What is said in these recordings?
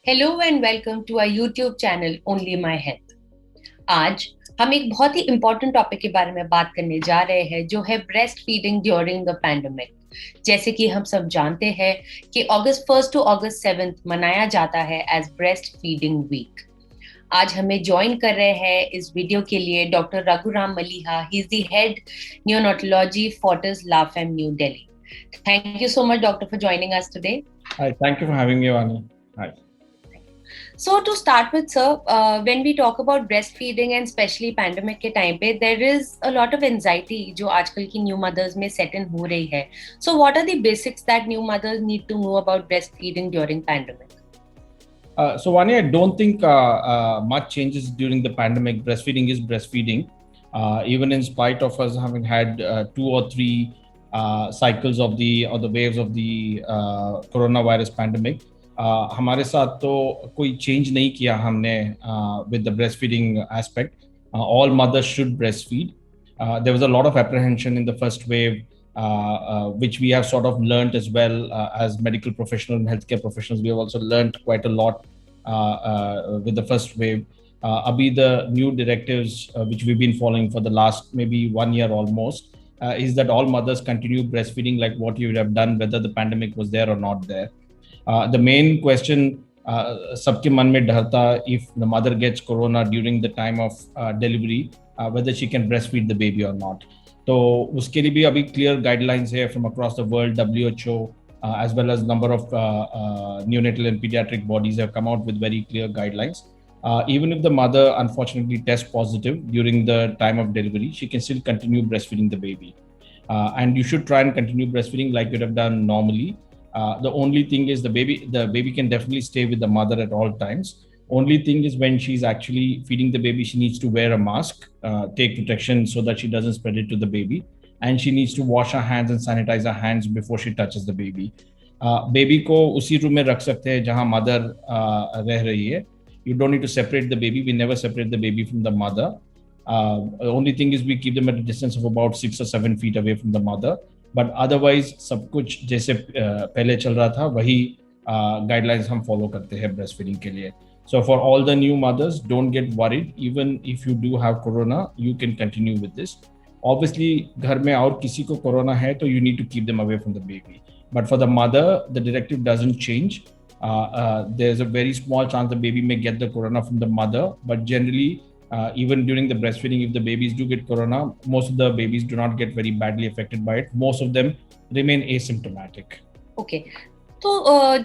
Hello and welcome to our YouTube channel only my health. आज हम एक बहुत ही इम्पोर्टेंट टॉपिक के बारे में बात करने जा रहे हैं जो है breast feeding during the pandemic. जैसे कि हम सब जानते हैं कि अगस्त 1 टू अगस्त 7 मनाया जाता है एज ब्रेस्ट फीडिंग वीक। आज हमें ज्वाइन कर रहे हैं इस वीडियो के लिए doctor Raghuram Maliha. He is the head neonatology Fortis La Femme New Delhi. Thank you so much doctor for joining us today. Hi, thank you for having me, Vani. Hi. So to start with, sir, when we talk about breastfeeding and especially pandemic के time पे, there is a lot of anxiety जो आजकल की new mothers में set in हो रही है. So what are the basics that new mothers need to know about breastfeeding during pandemic? So, Vani, I don't think much changes during the pandemic. Breastfeeding is breastfeeding. Even in spite of us having had two or three cycles of the waves of the coronavirus pandemic, हमारे साथ तो कोई change नहीं किया हमने with the breastfeeding aspect. All mothers should breastfeed. There was a lot of apprehension in the first wave, which we have sort of learned as well as medical professionals and healthcare professionals. We have also learned quite a lot with the first wave. Abhi, the new directives which we've been following for the last maybe 1 year almost is that all mothers continue breastfeeding like what you would have done, whether the pandemic was there or not there. The main question सबके मन में डर था if the mother gets corona during the time of delivery, whether she can breastfeed the baby or not. तो उसके लिए भी अभी clear guidelines है from across the world. WHO as well as number of neonatal and pediatric bodies have come out with very clear guidelines. Even if the mother unfortunately tests positive during the time of delivery, she can still continue breastfeeding the baby. And you should try and continue breastfeeding like you'd have done normally. The only thing is the baby can definitely stay with the mother at all times. Only thing is when she's actually feeding the baby, she needs to wear a mask, take protection so that she doesn't spread it to the baby, and she needs to wash her hands and sanitize her hands before she touches the baby. Baby को उसी room में रख सकते हैं जहाँ mother रह रही है. You don't need to separate the baby. We never separate the baby from the mother. The only thing is we keep them at a distance of about 6 or 7 feet away from the mother. But otherwise सब कुछ जैसे पहले चल रहा था वही guidelines हम follow करते हैं ब्रेस्ट फीडिंग के लिए. So for all the new mothers, don't get worried. Even if you do have corona, you can continue with this. Obviously घर में और किसी को कोरोना है तो you need to keep them away from the baby. But for the mother the directive doesn't change. There's a very small chance the baby may get the corona from the mother, but generally even during the breastfeeding, if the babies do get corona, most of the babies do not get very badly affected by it. Most of them remain asymptomatic. Okay. तो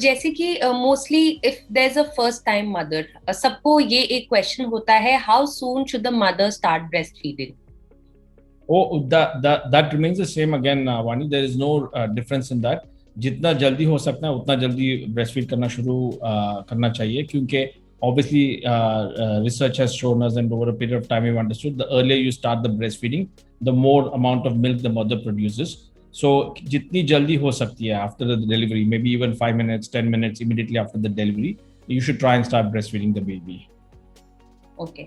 जैसे कि mostly if there is a first time mother, सबको ये एक question होता है, how soon should the mother start breast feeding? Oh, that remains the same again, Vani. There is no difference in that. जितना जल्दी हो सकता है उतना जल्दी ब्रेस्ट फीड करना शुरू करना चाहिए, क्योंकि obviously research has shown us, and over a period of time we've understood, the earlier you start the breastfeeding, the more amount of milk the mother produces. So jitni jaldi ho sakti hai after the delivery, maybe even 5 minutes, 10 minutes immediately after the delivery, you should try and start breastfeeding the baby. Okay.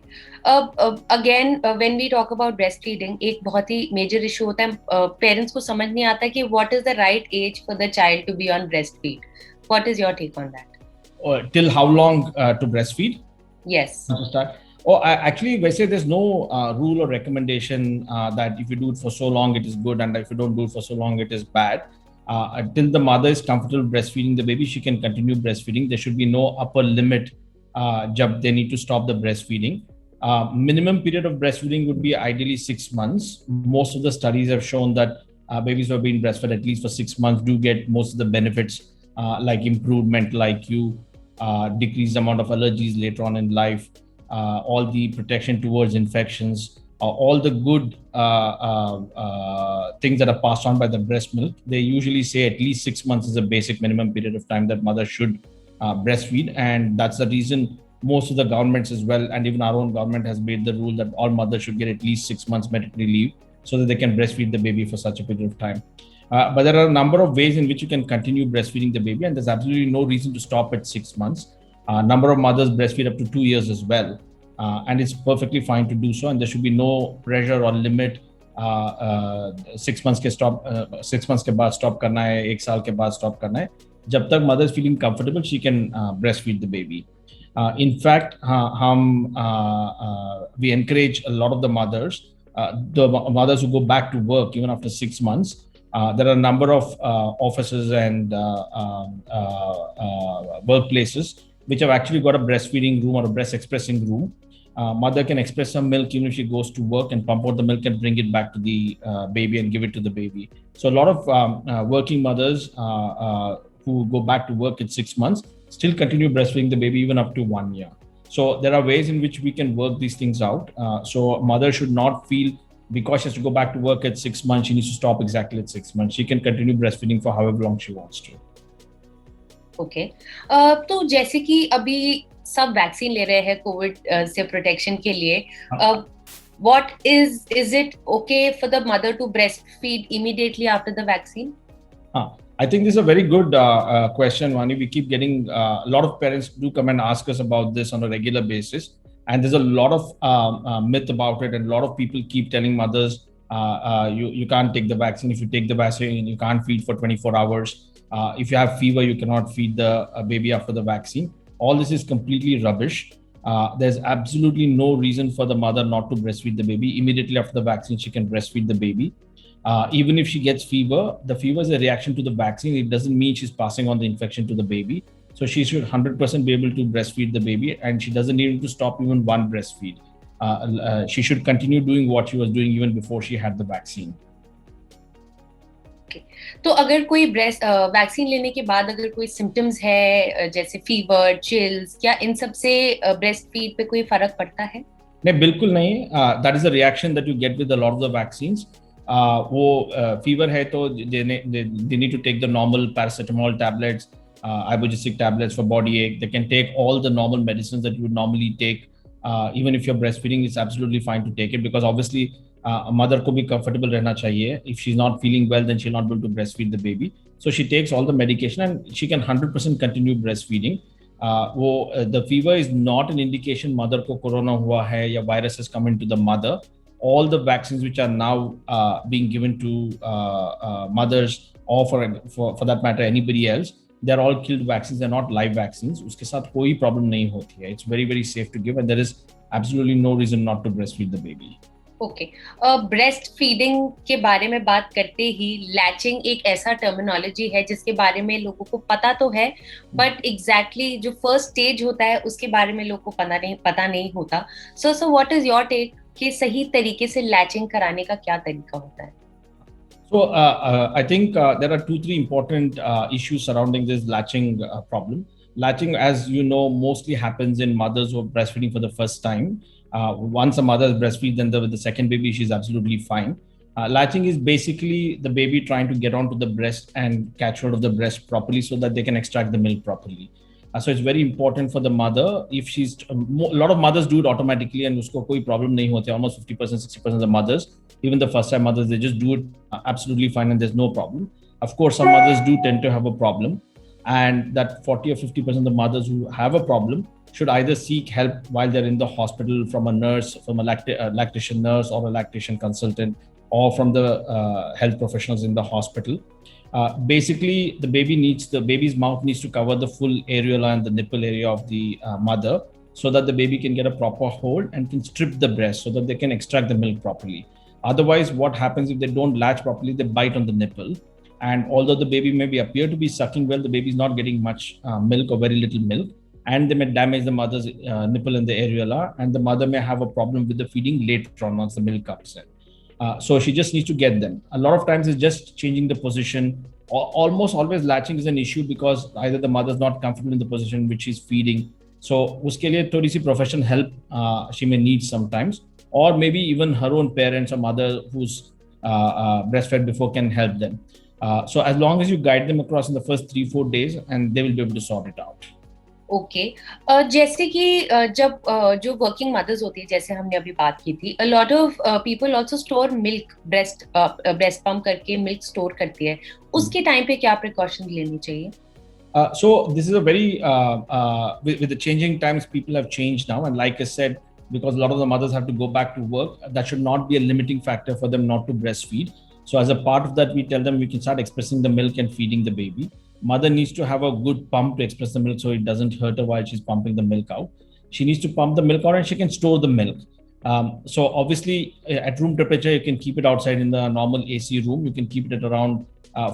Again when we talk about breast feeding, एक बहुत ही major issue होता है, parents को समझ नहीं आता कि what is the right age for the child to be on breast feed. What is your take on that? Till how long to breastfeed? Yes. To start? Oh, actually, वैसे there's no rule or recommendation that if you do it for so long it is good, and if you don't do it for so long it is bad. Until the mother is comfortable breastfeeding the baby, she can continue breastfeeding. There should be no upper limit जब they need to stop the breastfeeding. Minimum period of breastfeeding would be ideally 6 months. Most of the studies have shown that babies who have been breastfed at least for 6 months do get most of the benefits, like improved mental IQ, decreased amount of allergies later on in life, all the protection towards infections, all the good things that are passed on by the breast milk. They usually say at least 6 months is a basic minimum period of time that mother should breastfeed, and that's the reason most of the governments as well, and even our own government has made the rule that all mothers should get at least 6 months maternity leave so that they can breastfeed the baby for such a period of time. But there are a number of ways in which you can continue breastfeeding the baby, and there's absolutely no reason to stop at 6 months. Number of mothers breastfeed up to 2 years as well, and it's perfectly fine to do so, and there should be no pressure or limit six months के बाद stop करना है, एक साल के बाद stop करना है. जब तक mother is feeling comfortable she can breast feed the baby. In fact, we encourage a lot of the mothers who go back to work even after 6 months. There are a number of offices and workplaces which have actually got a breastfeeding room or a breast expressing room. Mother can express some milk even if she goes to work and pump out the milk and bring it back to the baby and give it to the baby. So a lot of working mothers who go back to work at 6 months still continue breastfeeding the baby even up to 1 year. So there are ways in which we can work these things out. So a mother should not feel because she has to go back to work at 6 months, she needs to stop exactly at 6 months. She can continue breastfeeding for however long she wants to. Okay. तो जैसे कि अभी सब vaccine ले रहे हैं Covid से protection के लिए, what is it okay for the mother to breastfeed immediately after the vaccine? I think this is a very good question, Vani. We keep getting a lot of parents do come and ask us about this on a regular basis, and there's a lot of myth about it, and a lot of people keep telling mothers you can't take the vaccine. If you take the vaccine, you can't feed for 24 hours. If you have fever, you cannot feed the baby after the vaccine. All this is completely rubbish. There's absolutely no reason for the mother not to breastfeed the baby. Immediately after the vaccine, she can breastfeed the baby. Even if she gets fever, the fever is a reaction to the vaccine. It doesn't mean she's passing on the infection to the baby. So she should 100% be able to breastfeed the baby, and she doesn't need to stop even one breastfeed. She should continue doing what she was doing even before she had the vaccine. तो अगर कोई vaccine लेने के बाद अगर कोई symptoms है जैसे फीवर, चिल्स, क्या इन सब से ब्रेस्ट फीड पे कोई फर्क पड़ता है? नहीं, बिल्कुल नहीं. That is a reaction that you get with a lot of the vaccines. वो फीवर है तो they need to take the normal paracetamol tablets, ibugesic tablets for body ache. They can take all the normal medicines that you would normally take. Even if you're breastfeeding, it's absolutely fine to take it, because obviously a mother को भी comfortable रहना चाहिए. If she's not feeling well, then she'll not be able to breastfeed the baby. So she takes all the medication and she can 100% continue breastfeeding. The fever is not an indication mother को corona हुआ है या virus has come into the mother. All the vaccines which are now being given to mothers, or for that matter anybody else, they're all killed vaccines. They're not live vaccines. उसके साथ कोई problem नहीं होती है. It's very very safe to give, and there is absolutely no reason not to breastfeed the baby. Okay. Breast feeding के बारे में बात करते ही लैचिंग एक ऐसा टर्मिनोलॉजी है जिसके बारे में लोगों को पता तो है, बट एग्जैक्टली जो फर्स्ट स्टेज होता है उसके बारे में लोगों को पता नहीं होता. So what is your take कि सही तरीके से लैचिंग कराने का क्या तरीका होता है? So I think there are 2-3 important issues surrounding this latching problem. Latching, as you know, mostly happens in mothers who are breastfeeding for the first time. Once a mother breastfeeds, then with the second baby, she's absolutely fine. Latching is basically the baby trying to get onto the breast and catch hold of the breast properly so that they can extract the milk properly. So it's very important for the mother. If she's a lot of mothers do it automatically and usko koi problem nahi hote. Almost 50%, 60% of the mothers, even the first time mothers, they just do it absolutely fine and there's no problem. Of course, some mothers do tend to have a problem, and that 40 or 50% of the mothers who have a problem should either seek help while they're in the hospital from a nurse, from a lactation nurse or a lactation consultant, or from the health professionals in the hospital. Basically, the baby's mouth needs to cover the full areola and the nipple area of the mother, so that the baby can get a proper hold and can strip the breast so that they can extract the milk properly. Otherwise, what happens if they don't latch properly? They bite on the nipple, and although the baby may appear to be sucking well, the baby is not getting much milk or very little milk, and they may damage the mother's nipple in the areola, and the mother may have a problem with the feeding later on once the milk comes in. So she just needs to get them. A lot of times it's just changing the position. Almost always latching is an issue because either the mother is not comfortable in the position which she's feeding. So uske liye thodi si professional help she may need sometimes, or maybe even her own parents or mother who's breastfed before can help them. So as long as you guide them across in the first 3-4 days, and they will be able to sort it out. Okay. जैसे कि जब जो working mothers होती है, जैसे हमने अभी बात की थी, a lot of people also store milk, breast pump करके मिल्क स्टोर करती है. उसके टाइम पे क्या प्रिकॉशन लेनी चाहिए? So this is a very with the changing times, people have changed now, and like I said, because a lot of the mothers have to go back to work. That should not be a limiting factor for them not to breastfeed. So as a part of that, we tell them we can start expressing the milk and feeding the baby. Mother needs to have a good pump to express the milk so it doesn't hurt her while she's pumping the milk out. She needs to pump the milk out and she can store the milk. So obviously at room temperature, you can keep it outside in the normal AC room. You can keep it at around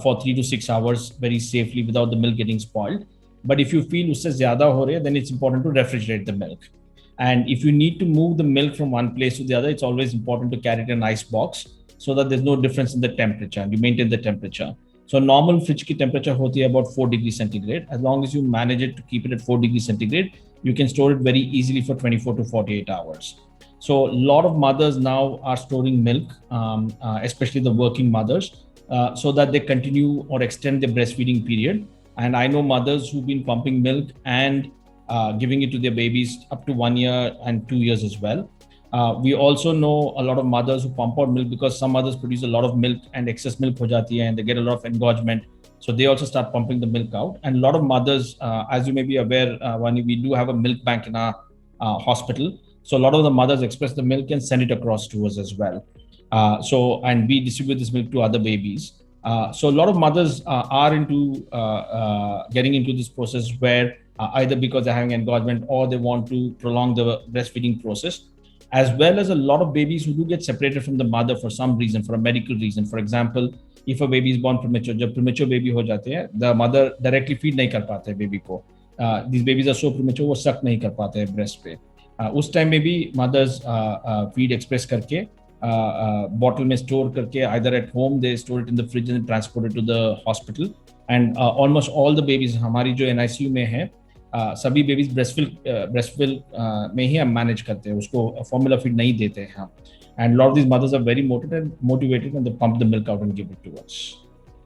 for 3 to 6 hours very safely without the milk getting spoiled. But if you feel usse zyada ho raha hai, then it's important to refrigerate the milk. And if you need to move the milk from one place to the other, it's always important to carry it in an ice box so that there's no difference in the temperature and you maintain the temperature. So normal fridge ki temperature hoti hai about 4 degrees centigrade. As long as you manage it to keep it at 4 degrees centigrade, you can store it very easily for 24 to 48 hours. So a lot of mothers now are storing milk, especially the working mothers, so that they continue or extend their breastfeeding period. And I know mothers who've been pumping milk and giving it to their babies up to 1 year and 2 years as well. We also know a lot of mothers who pump out milk because some mothers produce a lot of milk and excess milk ho jati hai and they get a lot of engorgement. So they also start pumping the milk out. And a lot of mothers, as you may be aware, Vani, we do have a milk bank in our hospital. So a lot of the mothers express the milk and send it across to us as well. And we distribute this milk to other babies. So a lot of mothers are into getting into this process where either because they're having engorgement or they want to prolong the breastfeeding process, as well as a lot of babies who do get separated from the mother for some reason, for a medical reason. For example, if a baby is born premature, जब premature baby हो जाते हैं, the mother directly feed नहीं कर पाते हैं baby को. These babies are so premature, वो suck नहीं कर पाते हैं breast पे. उस टाइम में भी mothers feed express करके bottle में store करके either at home they store it in the fridge and transport it to the hospital. And almost all the babies हमारी जो NICU में है, सभी बेबीज ब्रेस्टफिल में ही हम मैनेज करते हैं, उसको फॉर्मूला फीड नहीं देते हैं हम. And lot of these mothers are very motivated and they pump the milk out and give it to us.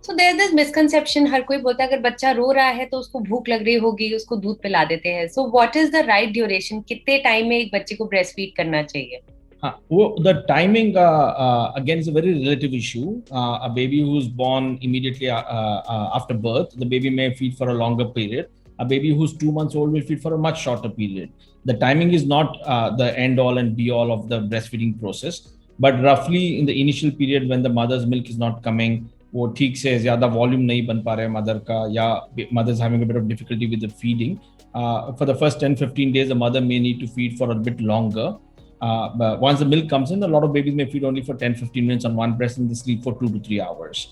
So there is this misconception, हर कोई बोलता है अगर बच्चा रो रहा है तो उसको भूख लग रही होगी, उसको दूध पिला देते हैं. सो what is the right duration, कितने टाइम में एक बच्चे को ब्रेस्ट फीड करना चाहिए? वो the timing again is a very relative issue. A baby who's born immediately after birth, the baby may feed for a longer period. A baby who's 2 months old will feed for a much shorter period. The timing is not the end all and be all of the breastfeeding process, but roughly in the initial period when the mother's milk is not coming, वो ठीक से ज़्यादा volume नहीं बन पा रहा है mother का, या mother is having a bit of difficulty with the feeding. For the first 10-15 days, the mother may need to feed for a bit longer. But once the milk comes in, a lot of babies may feed only for 10-15 minutes on one breast and they sleep for 2 to 3 hours.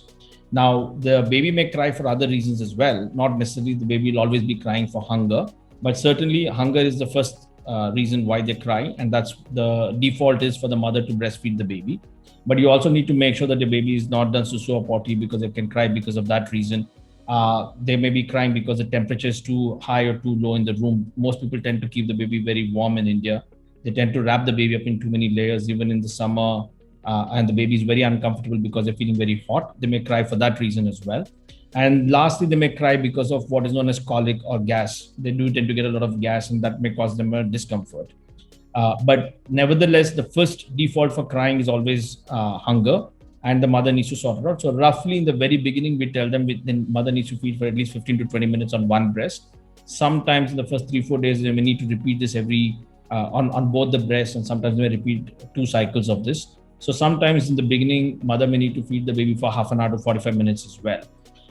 Now, the baby may cry for other reasons as well. Not necessarily the baby will always be crying for hunger, but certainly hunger is the first reason why they cry, and that's the default is for the mother to breastfeed the baby. But you also need to make sure that the baby is not done susu or potty because they can cry because of that reason. They may be crying because the temperature is too high or too low in the room. Most people tend to keep the baby very warm in India. They tend to wrap the baby up in too many layers, even in the summer. And the baby is very uncomfortable because they're feeling very hot. They may cry for that reason as well. And lastly, they may cry because of what is known as colic or gas. They do tend to get a lot of gas and that may cause them a discomfort. But nevertheless, the first default for crying is always hunger, and the mother needs to sort it out. So roughly in the very beginning, we tell them the mother needs to feed for at least 15 to 20 minutes on one breast. Sometimes in the first 3-4 days, they may need to repeat this every on both the breasts, and sometimes they may repeat 2 cycles of this. So sometimes in the beginning, mother may need to feed the baby for half an hour to 45 minutes as well.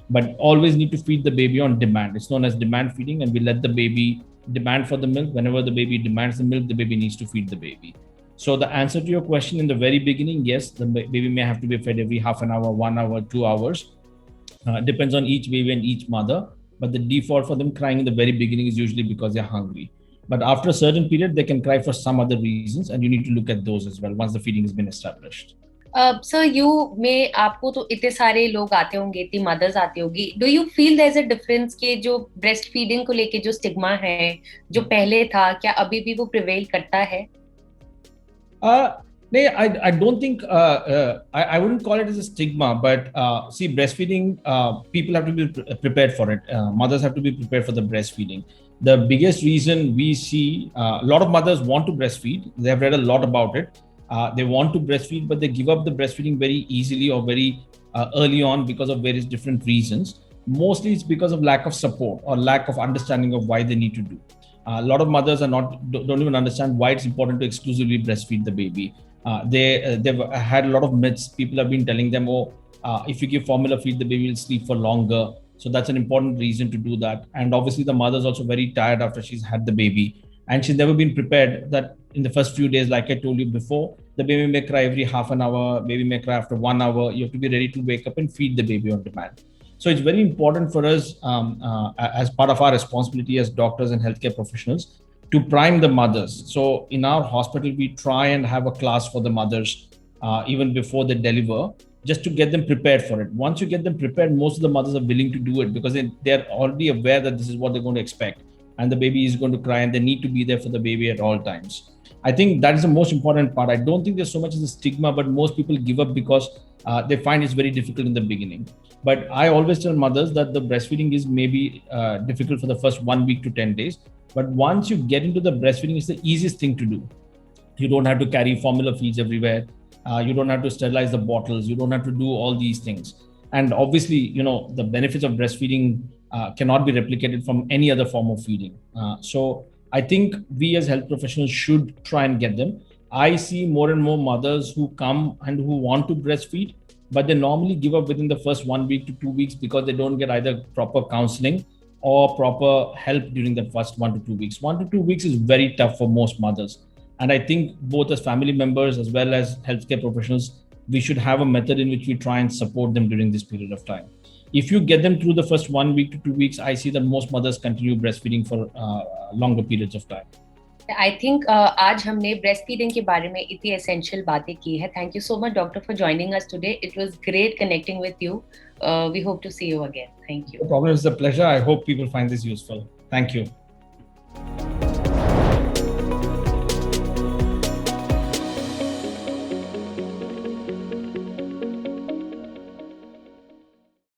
But always need to feed the baby on demand. It's known as demand feeding, and we let the baby demand for the milk. Whenever the baby demands the milk, the baby needs to feed the baby. So the answer to your question in the very beginning, yes, the baby may have to be fed every half an hour, 1 hour, 2 hours. Depends on each baby and each mother. But the default for them crying in the very beginning is usually because they're hungry. But after a certain period, they can cry for some other reasons, and you need to look at those as well once the feeding has been established. Sir, you में आपको तो इतने सारे लोग आते होंगे, इतनी mother's आती होगी. Do you feel there's a difference कि जो breast feeding को लेके जो stigma है, जो पहले था, क्या अभी भी वो prevail करता है? No, I don't think, I wouldn't call it as a stigma, but see, breastfeeding, people have to be prepared for it. Mothers have to be prepared for the breastfeeding. The biggest reason we see a lot of mothers want to breastfeed. They have read a lot about it. They want to breastfeed, but they give up the breastfeeding very easily or very early on because of various different reasons. Mostly it's because of lack of support or lack of understanding of why they need to do. A lot of mothers don't even understand why it's important to exclusively breastfeed the baby. They've had a lot of myths. People have been telling them, oh, if you give formula feed, the baby will sleep for longer. So that's an important reason to do that. And obviously, the mother's also very tired after she's had the baby, and she's never been prepared that in the first few days, like I told you before, the baby may cry every half an hour, baby may cry after 1 hour. You have to be ready to wake up and feed the baby on demand. So it's very important for us, as part of our responsibility as doctors and healthcare professionals, to prime the mothers. So in our hospital, we try and have a class for the mothers even before they deliver, just to get them prepared for it. Once you get them prepared, most of the mothers are willing to do it because they're already aware that this is what they're going to expect, and the baby is going to cry, and they need to be there for the baby at all times. I think that is the most important part. I don't think there's so much as a stigma, but most people give up because they find it's very difficult in the beginning. But I always tell mothers that the breastfeeding is maybe difficult for the first 1 week to 10 days. But once you get into the breastfeeding, it's the easiest thing to do. You don't have to carry formula feeds everywhere. You don't have to sterilize the bottles. You don't have to do all these things. And obviously, the benefits of breastfeeding cannot be replicated from any other form of feeding. So I think we as health professionals should try and get them. I see more and more mothers who come and who want to breastfeed, but they normally give up within the first 1 week to 2 weeks because they don't get either proper counseling or proper help during the first 1 to 2 weeks. 1 to 2 weeks is very tough for most mothers. And I think both as family members as well as healthcare professionals, we should have a method in which we try and support them during this period of time. If you get them through the first 1 week to 2 weeks, I see that most mothers continue breastfeeding for longer periods of time. I think आज हमने breast feeding के बारे में इतनी essential बातें की है. Thank you so much doctor for joining us today. It was great connecting with you. We hope to see you again. Thank you. No problem. It's a pleasure. I hope people find this useful. Thank you.